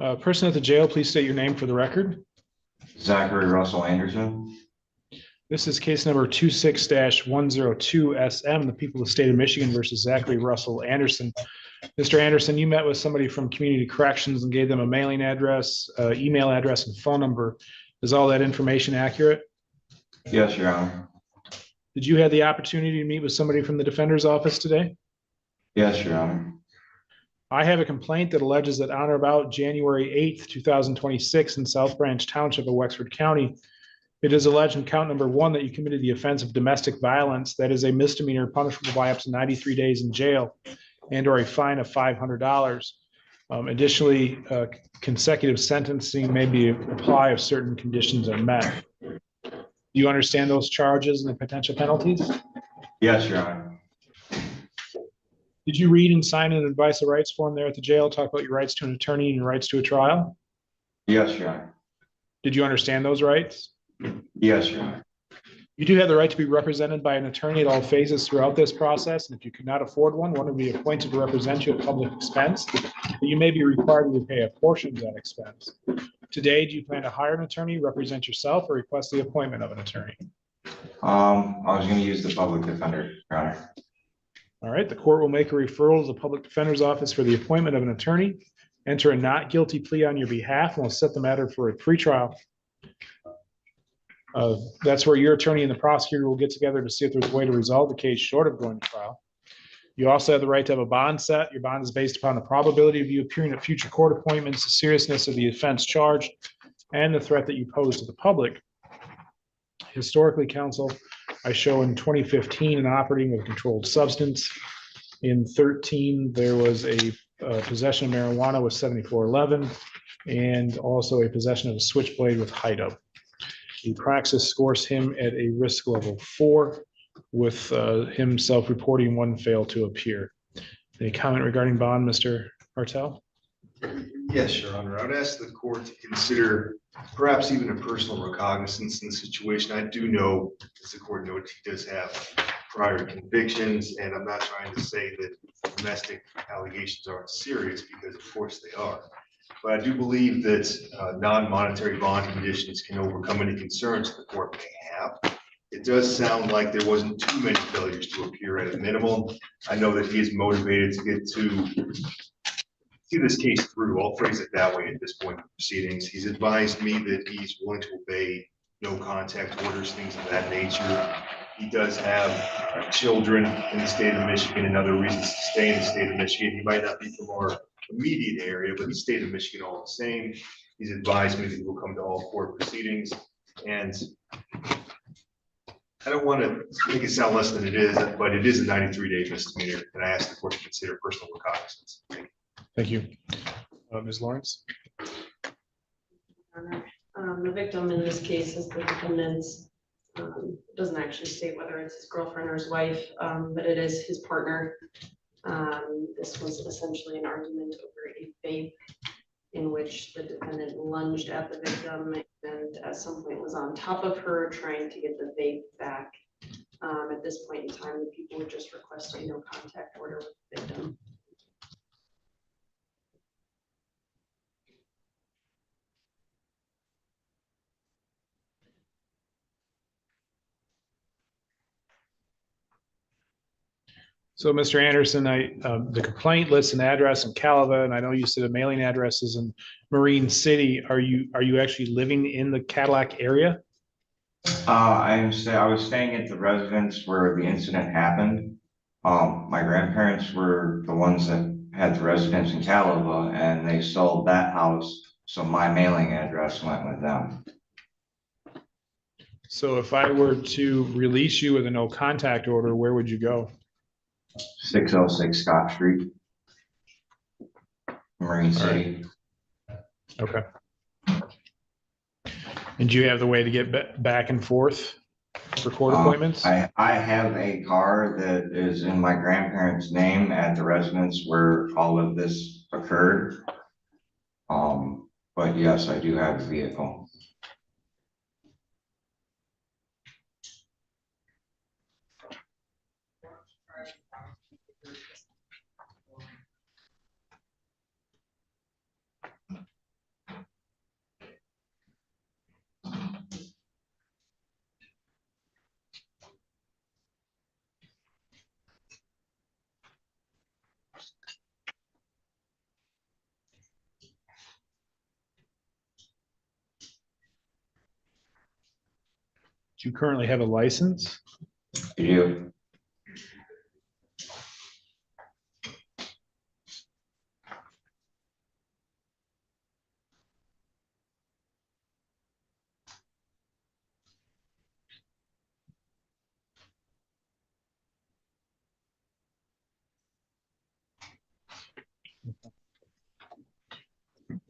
Person at the jail, please state your name for the record. Zachary Russell Anderson. This is case number 26-102SM, the people of the state of Michigan versus Zachary Russell Anderson. Mr. Anderson, you met with somebody from Community Corrections and gave them a mailing address, email address, and phone number. Is all that information accurate? Yes, Your Honor. Did you have the opportunity to meet with somebody from the defender's office today? Yes, Your Honor. I have a complaint that alleges that on or about January 8th, 2026 in South Branch Township of Wexford County, it is alleged in count number 1 that you committed the offense of domestic violence. That is a misdemeanor punishable by up to 93 days in jail and or a fine of $500. Additionally, consecutive sentencing may be applied if certain conditions are met. Do you understand those charges and the potential penalties? Yes, Your Honor. Did you read and sign an advice of rights form there at the jail? Talk about your rights to an attorney and your rights to a trial? Yes, Your Honor. Did you understand those rights? Yes, Your Honor. You do have the right to be represented by an attorney at all phases throughout this process. And if you could not afford one will be appointed to represent you at public expense. But you may be required to pay a portion of that expense. Today, do you plan to hire an attorney, represent yourself, or request the appointment of an attorney? I was going to use the public defender, Your Honor. All right, the court will make a referral to the public defender's office for the appointment of an attorney, enter a not guilty plea on your behalf, and we'll set the matter for a pretrial. That's where your attorney and the prosecutor will get together to see if there's a way to resolve the case short of going to trial. You also have the right to have a bond set. Your bond is based upon the probability of you appearing at future court appointments, the seriousness of the offense charged, and the threat that you pose to the public. Historically, counsel, I show in 2015 an operating with a controlled substance. In 13, there was a possession of marijuana with 7411 and also a possession of a switchblade with hideout. The praxis scores him at a risk level 4 with him self-reporting 1 fail to appear. Any comment regarding bond, Mr. Martell? Yes, Your Honor. I would ask the court to consider perhaps even a personal recognizance in the situation. I do know, as the court notes, he does have prior convictions, and I'm not trying to say that domestic allegations aren't serious, because of course they are. But I do believe that non-monetary bond conditions can overcome any concerns the court may have. It does sound like there wasn't too many failures to appear at a minimum. I know that he is motivated to get to see this case through. I'll phrase it that way at this point in the proceedings. He's advised me that he's willing to obey no contact orders, things of that nature. He does have children in the state of Michigan and other reasons to stay in the state of Michigan. He might not be from our immediate area, but the state of Michigan all the same. He's advised me that he will come to all court proceedings. And I don't want to make it sound less than it is, but it is a 93-day misdemeanor, and I ask the court to consider personal recognizance. Thank you. Ms. Lawrence? The victim in this case is the defendant's, doesn't actually state whether it's his girlfriend or his wife, but it is his partner. This was essentially an argument over a vape in which the defendant lunged at the victim and at some point was on top of her trying to get the vape back. At this point in time, the people would just request a no contact order with the victim. So, Mr. Anderson, the complaint lists an address in Calava, and I know you said a mailing address is in Marine City. Are you actually living in the Cadillac area? I was staying at the residence where the incident happened. My grandparents were the ones that had the residence in Calava, and they sold that house, so my mailing address went with them. So if I were to release you with a no contact order, where would you go? 606 Scott Street, Marine City. Okay. And do you have the way to get back and forth for court appointments? I have a car that is in my grandparents' name at the residence where all of this occurred. But yes, I do have a vehicle. Do you currently have a license? You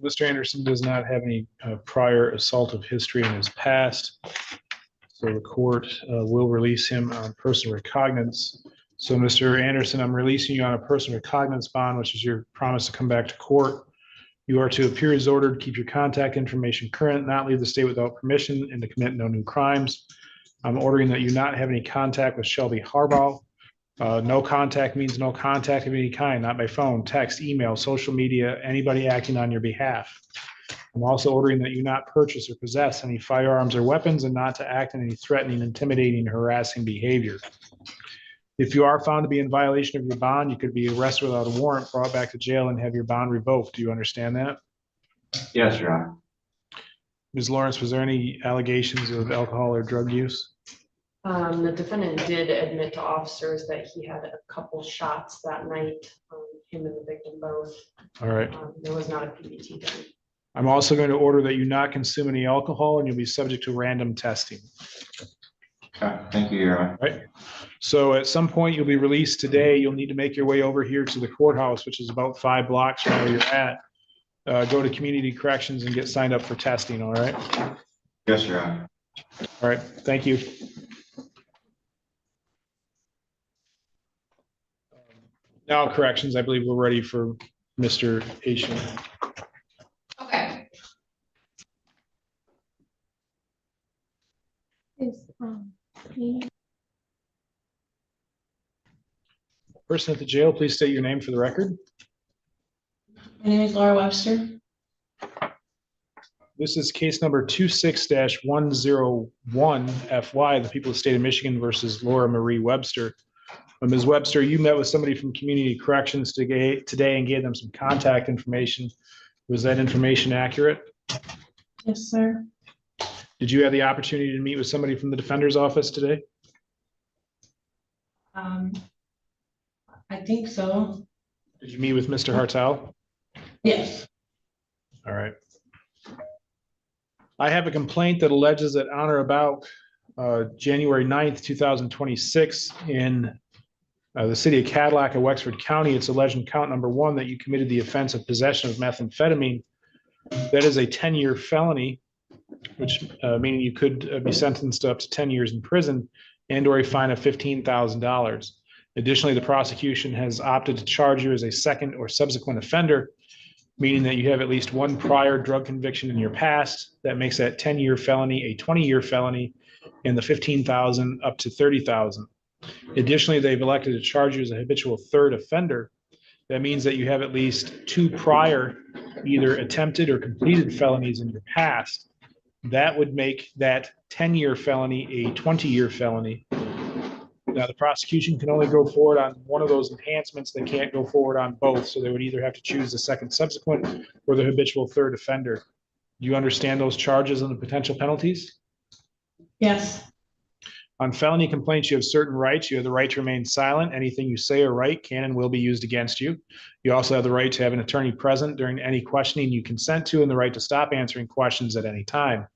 Mr. Anderson does not have any prior assaultive history in his past. So the court will release him on personal recognizance. So Mr. Anderson, I'm releasing you on a personal recognizance bond, which is your promise to come back to court. You are to appear as ordered, keep your contact information current, not leave the state without permission, and to commit no new crimes. I'm ordering that you not have any contact with Shelby Harbaugh. No contact means no contact of any kind, not by phone, text, email, social media, anybody acting on your behalf. I'm also ordering that you not purchase or possess any firearms or weapons and not to act in any threatening, intimidating, harassing behavior. If you are found to be in violation of your bond, you could be arrested without a warrant, brought back to jail, and have your bond revoked. Do you understand that? Yes, Your Honor. Ms. Lawrence, was there any allegations of alcohol or drug use? The defendant did admit to officers that he had a couple shots that night, him and the victim both. All right. There was not a PBT done. I'm also going to order that you not consume any alcohol, and you'll be subject to random testing. Okay, thank you, Your Honor. Right. So at some point, you'll be released today. You'll need to make your way over here to the courthouse, which is about 5 blocks from where you're at. Go to community corrections and get signed up for testing. All right. Yes, Your Honor. All right. Thank you. Now corrections. I believe we're ready for Mr. Asian. Okay. Person at the jail, please state your name for the record. My name is Laura Webster. This is case number 26-101FY, the people of the state of Michigan versus Laura Marie Webster. Ms. Webster, you met with somebody from Community Corrections today and gave them some contact information. Was that information accurate? Yes, sir. Did you have the opportunity to meet with somebody from the defender's office today? I think so. Did you meet with Mr. Hartel? Yes. All right. I have a complaint that alleges that on or about January 9th, 2026 in the city of Cadillac of Wexford County, it's alleged in count number 1 that you committed the offense of possession of methamphetamine. That is a 10-year felony, which meaning you could be sentenced to up to 10 years in prison and or a fine of $15,000. Additionally, the prosecution has opted to charge you as a second or subsequent offender, meaning that you have at least one prior drug conviction in your past. That makes that 10-year felony a 20-year felony, and the $15,000 up to $30,000. Additionally, they've elected to charge you as a habitual third offender. That means that you have at least 2 prior either attempted or completed felonies in your past. That would make that 10-year felony a 20-year felony. Now, the prosecution can only go forward on one of those enhancements. They can't go forward on both. So they would either have to choose the second subsequent or the habitual third offender. Do you understand those charges and the potential penalties? Yes. On felony complaints, you have certain rights. You have the right to remain silent. Anything you say or write can and will be used against you. You also have the right to have an attorney present during any questioning you consent to, and the right to stop answering questions at any time.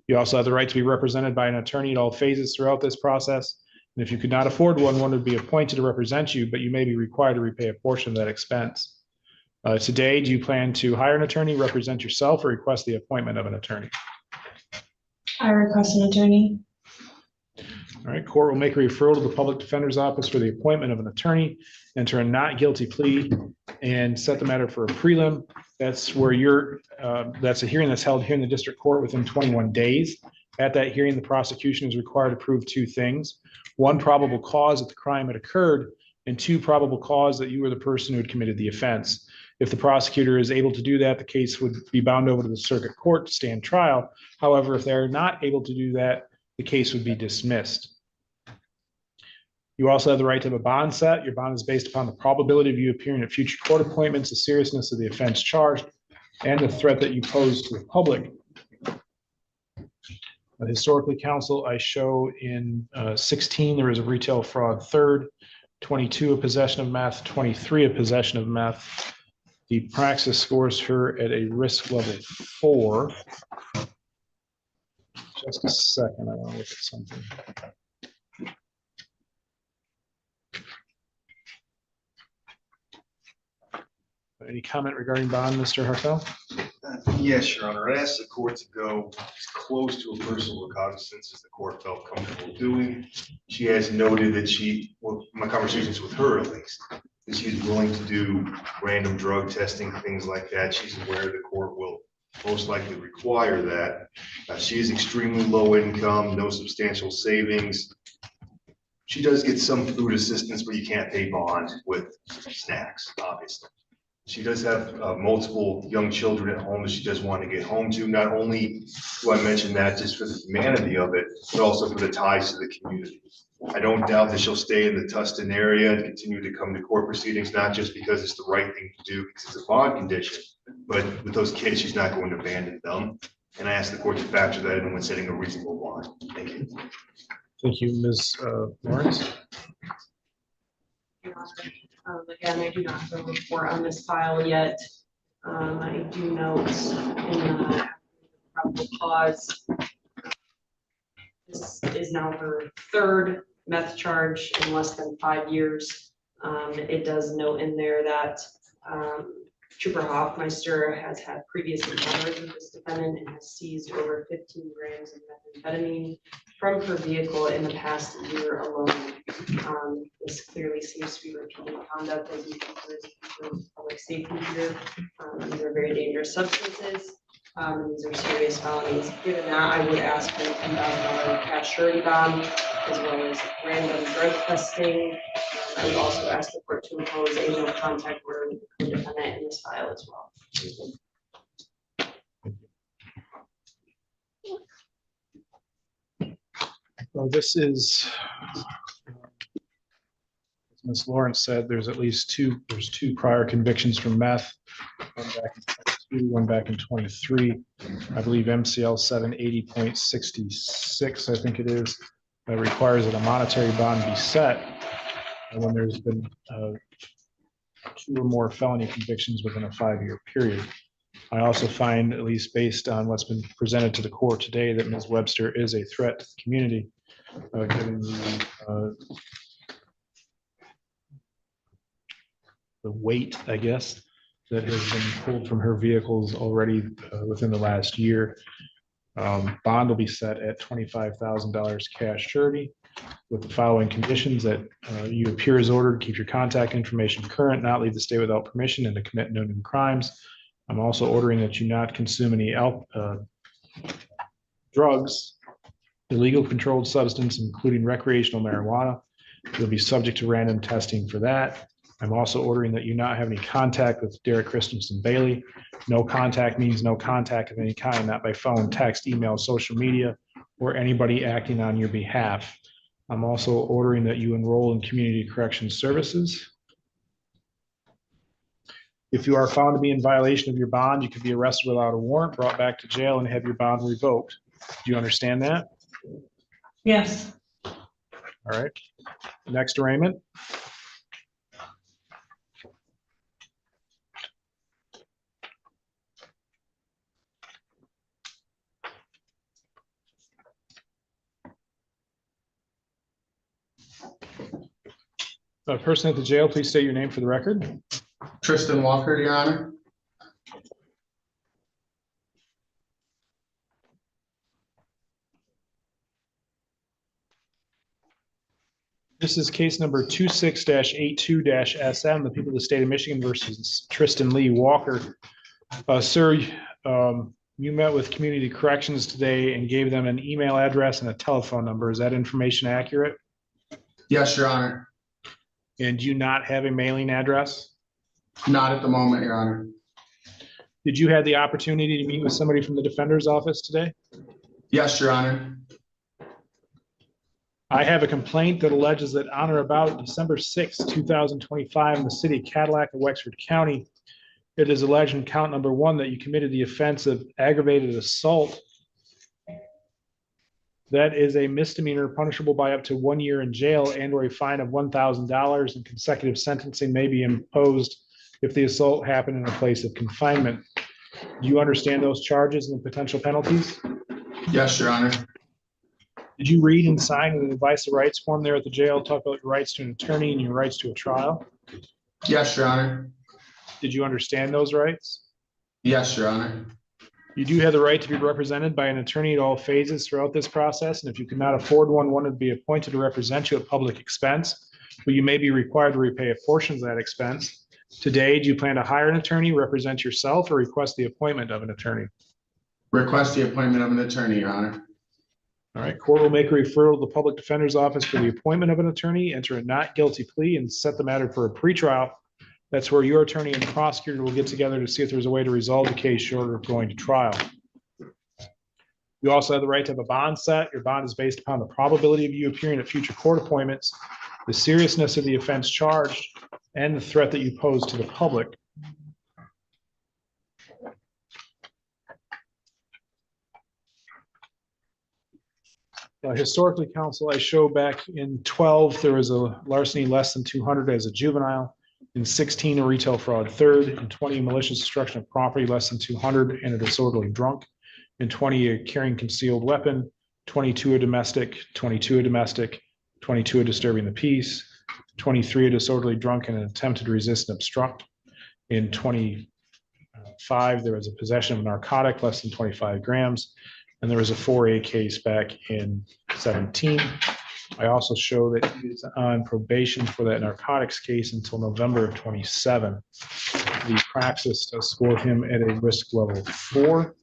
You also have the right to be represented by an attorney at all phases throughout this process. And if you could not afford one would be appointed to represent you, but you may be required to repay a portion of that expense. Today, do you plan to hire an attorney, represent yourself, or request the appointment of an attorney? I request an attorney. All right, court will make a referral to the public defender's office for the appointment of an attorney, enter a not guilty plea, and set the matter for a prelim. That's where that's a hearing that's held here in the district court within 21 days. At that hearing, the prosecution is required to prove 2 things. 1, probable cause that the crime had occurred, and 2, probable cause that you were the person who had committed the offense. If the prosecutor is able to do that, the case would be bound over to the circuit court to stand trial. However, if they're not able to do that, the case would be dismissed. You also have the right to have a bond set. Your bond is based upon the probability of you appearing at future court appointments, the seriousness of the offense charged, and the threat that you pose to the public. Historically, counsel, I show in 16, there was a retail fraud third, 22, a possession of meth, 23, a possession of meth. The praxis scores her at a risk level 4. Just a second, I want to look at something. Any comment regarding bond, Mr. Hartel? Yes, Your Honor. I asked the court to go as close to a personal recognizance as the court felt comfortable doing. She has noted that well, my conversations with her at least, that she's willing to do random drug testing, things like that. She's aware the court will most likely require that. She is extremely low income, no substantial savings. She does get some food assistance, but you can't pay bond with snacks, obviously. She does have multiple young children at home that she does want to get home to. Not only do I mention that just for the humanity of it, but also for the ties to the community. I don't doubt that she'll stay in the Tustin area and continue to come to court proceedings, not just because it's the right thing to do, because it's a bond condition, but with those kids, she's not going to abandon them. And I ask the court to factor that in when setting a reasonable bond. Thank you. Thank you, Ms. Lawrence. Again, I do not have a report on this file yet. I do note in the probable cause, this is now her third meth charge in less than 5 years. It does note in there that Trooper Hoffmeister has had previous encounters with this defendant and has seized over 15 grams of methamphetamine from her vehicle in the past year alone. This clearly seems to be repeated conduct as we consider public safety here. These are very dangerous substances. These are serious felonies. Given that, I would ask for a $10,000 cash surety bond, as well as random drug testing. I would also ask the court to impose a no contact order with the co-defendant in this file as well. Well, this is, as Ms. Lawrence said, there's two prior convictions for meth, one back in 22, one back in 23. I believe MCL 780.66, I think it is, that requires that a monetary bond be set when there's been 2 or more felony convictions within a 5-year period. I also find, at least based on what's been presented to the court today, that Ms. Webster is a threat to the community, given the weight, I guess, that has been pulled from her vehicles already within the last year. Bond will be set at $25,000 cash surety with the following conditions: that you appear as ordered, keep your contact information current, not leave the state without permission, and to commit no new crimes. I'm also ordering that you not consume any drugs, illegal controlled substance, including recreational marijuana. You'll be subject to random testing for that. I'm also ordering that you not have any contact with Derek Christensen Bailey. No contact means no contact of any kind, not by phone, text, email, social media, or anybody acting on your behalf. I'm also ordering that you enroll in community corrections services. If you are found to be in violation of your bond, you could be arrested without a warrant, brought back to jail, and have your bond revoked. Do you understand that? Yes. All right. Next arraignment. Person at the jail, please state your name for the record. Tristan Walker, Your Honor. This is case number 26-82-SM, the people of the state of Michigan versus Tristan Lee Walker. Sir, you met with Community Corrections today and gave them an email address and a telephone number. Is that information accurate? Yes, Your Honor. And do you not have a mailing address? Not at the moment, Your Honor. Did you have the opportunity to meet with somebody from the defender's office today? Yes, Your Honor. I have a complaint that alleges that on or about December 6, 2025, in the city of Cadillac of Wexford County, it is alleged in count number 1 that you committed the offense of aggravated assault That is a misdemeanor punishable by up to 1 year in jail and or a fine of $1,000, and consecutive sentencing may be imposed if the assault happened in a place of confinement. Do you understand those charges and the potential penalties? Yes, Your Honor. Did you read and sign an advice of rights form there at the jail? Talk about your rights to an attorney and your rights to a trial. Yes, Your Honor. Did you understand those rights? Yes, Your Honor. You do have the right to be represented by an attorney at all phases throughout this process, and if you cannot afford one would be appointed to represent you at public expense, but you may be required to repay a portion of that expense. Today, do you plan to hire an attorney, represent yourself, or request the appointment of an attorney? Request the appointment of an attorney, Your Honor. All right, court will make a referral to the public defender's office for the appointment of an attorney, enter a not guilty plea, and set the matter for a pretrial. That's where your attorney and the prosecutor will get together to see if there's a way to resolve the case short of going to trial. You also have the right to have a bond set. Your bond is based upon the probability of you appearing at future court appointments, the seriousness of the offense charged, and the threat that you pose to the public. Historically, counsel, I show back in 12, there was a larceny less than 200 as a juvenile. In 16, a retail fraud third. In 20, malicious destruction of property less than 200 and a disorderly drunk. In 20, a carrying concealed weapon. 22, a domestic. 22, a domestic. 22, a disturbing the peace. 23, a disorderly drunk and an attempted resist and obstruct. In 25, there was a possession of a narcotic less than 25 grams. And there was a 4A case back in 17. I also show that he is on probation for that narcotics case until November of 27. The praxis does score him at a risk level 4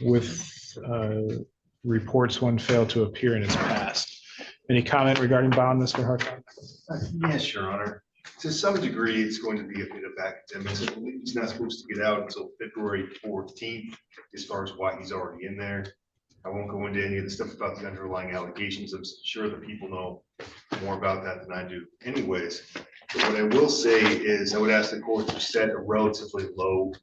with reports one failed to appear in his past. Any comment regarding bond, Mr. Hartog? Yes, Your Honor. To some degree, it's going to be a bit of academics. I believe he's not supposed to get out until February 14th, as far as why he's already in there. I won't go into any of the stuff about the underlying allegations. I'm sure the people know more about that than I do anyways. But what I will say is I would ask the court to set a relatively low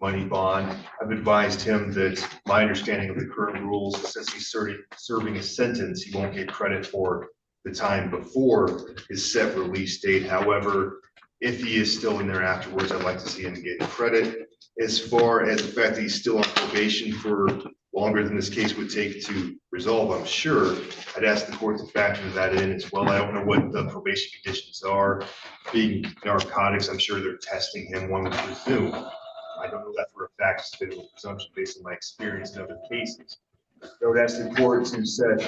money bond. I've advised him that my understanding of the current rules, since he's serving a sentence, he won't get credit for the time before his set release date. However, if he is still in there afterwards, I'd like to see him get credit. As far as the fact that he's still on probation for longer than this case would take to resolve, I'm sure I'd ask the court to factor that in as well. I don't know what the probation conditions are. Being narcotics, I'm sure they're testing him, one would presume. I don't know that for a fact, it's a bit of a presumption based on my experience in other cases. I would ask the court to set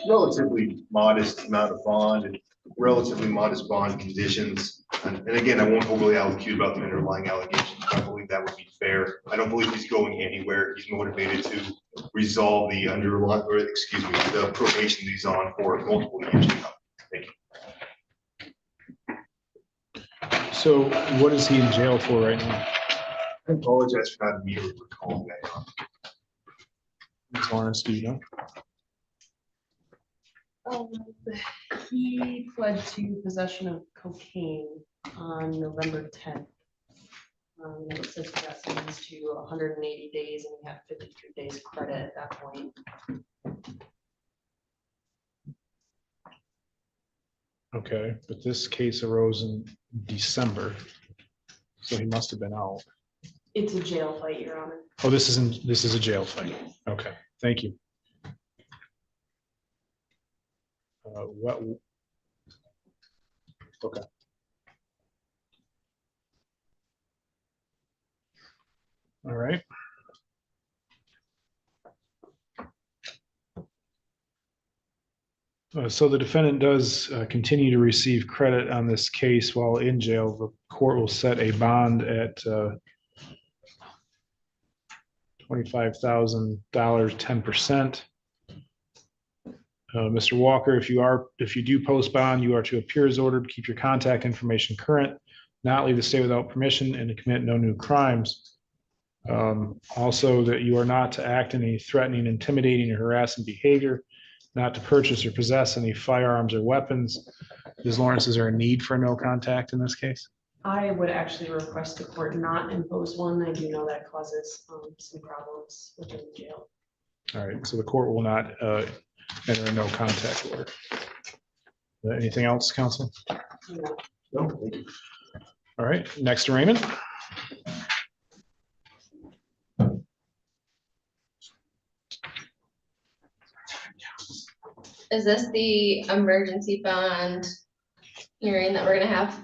relatively modest amount of bond and relatively modest bond conditions. And again, I won't overly allocate about the underlying allegations. I believe that would be fair. I don't believe he's going anywhere. He's motivated to resolve the underlying, or excuse me, the probation he's on for multiple years to come. Thank you. So what is he in jail for right now? I apologize for not immediately recalling that. Ms. Lawrence, do you know? He pled to possession of cocaine on November 10th. It says he got sentenced to 180 days and he had 53 days credit at that point. Okay, but this case arose in December, so he must have been out. It's a jail fight, Your Honor. Oh, this is a jail fight. Okay, thank you. Okay. All right. So the defendant does continue to receive credit on this case while in jail. The court will set a bond at $25,000, 10%. Mr. Walker, if you do post bond, you are to appear as ordered, keep your contact information current, not leave the state without permission, and to commit no new crimes. Also, that you are not to act in any threatening, intimidating, or harassing behavior, not to purchase or possess any firearms or weapons. Ms. Lawrence, is there a need for no contact in this case? I would actually request the court not impose one. I do know that causes some problems within the jail. All right, so the court will not enter a no contact order. Anything else, council? No, thank you. All right, next arraignment. Is this the emergency bond hearing that we're gonna have?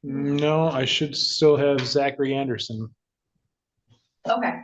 No, I should still have Zachary Anderson. Okay.